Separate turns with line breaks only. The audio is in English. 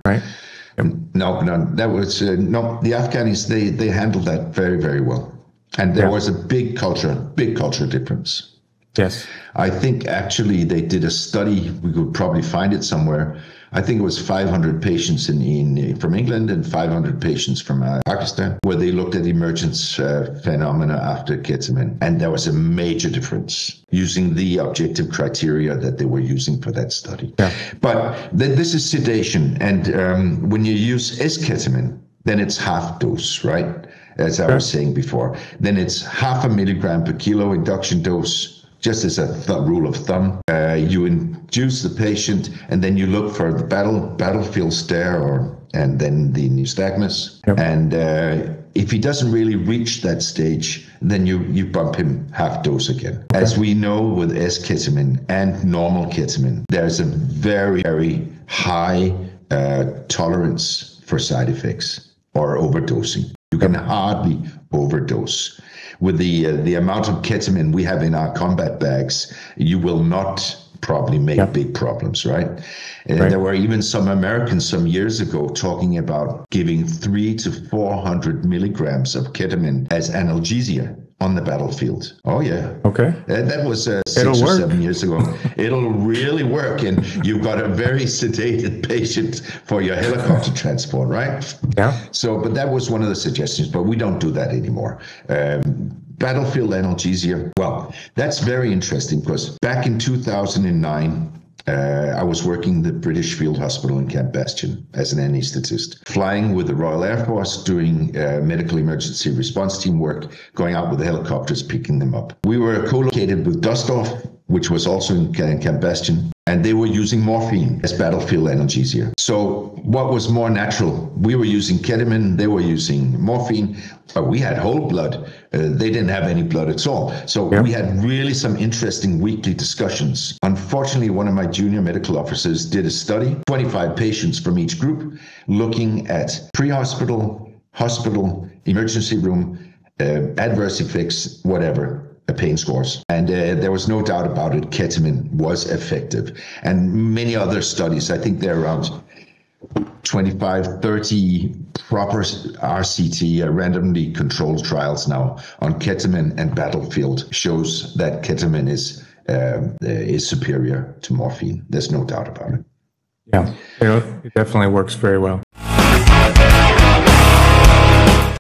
Right. Yep.
No, that was no. The Afghanis they handled that very, very well, and there was a big culture difference.
Yes.
I think actually they did a study. We could probably find it somewhere. I think it was 500 patients from England and 500 patients from Pakistan, where they looked at emergence phenomena after ketamine. And there was a major difference using the objective criteria that they were using for that study.
Yeah.
But this is sedation. And when you use esketamine, then it's half dose, right? As I was saying before. Then it's 0.5 milligram per kilo induction dose. Just as a rule of thumb, you induce the patient, and then you look for the battlefield stare, and then the nystagmus. Yep. And if he doesn't really reach that stage, then you bump him half dose again. Okay. As we know with esketamine and normal ketamine, there's a very, very high tolerance for side effects or overdosing. You can hardly overdose. With the amount of ketamine we have in our combat bags, you will not probably make big problems, right? And there were even some Americans some years ago talking about giving 300 to 400 milligrams of ketamine as analgesia on the battlefield. Oh, yeah.
Okay.
That was 6 or 7 years ago. It'll really work. And you've got a very sedated patient for your helicopter transport, right?
Yeah.
So, but that was one of the suggestions, but we don't do that anymore. Battlefield analgesia. Well, that's very interesting because back in 2009, I was working the British Field Hospital in Camp Bastion as an anaesthetist, flying with the Royal Air Force, doing medical emergency response team work, going out with the helicopters, picking them up. We were co-located with Dusseldorf, which was also in Camp Bastion, and they were using morphine as battlefield analgesia. So what was more natural? We were using ketamine, they were using morphine. We had whole blood. They didn't have any blood at all. So we had really some interesting weekly discussions. Unfortunately, one of my junior medical officers did a study, 25 patients from each group, looking at pre-hospital, hospital, emergency room, adverse effects, whatever. Pain scores. And there was no doubt about it, ketamine was effective. And many other studies, I think there are around 25, 30 proper RCT, randomly controlled trials now on ketamine and battlefield, shows that ketamine is superior to morphine. There's no doubt about it.
Yeah, it definitely works very well.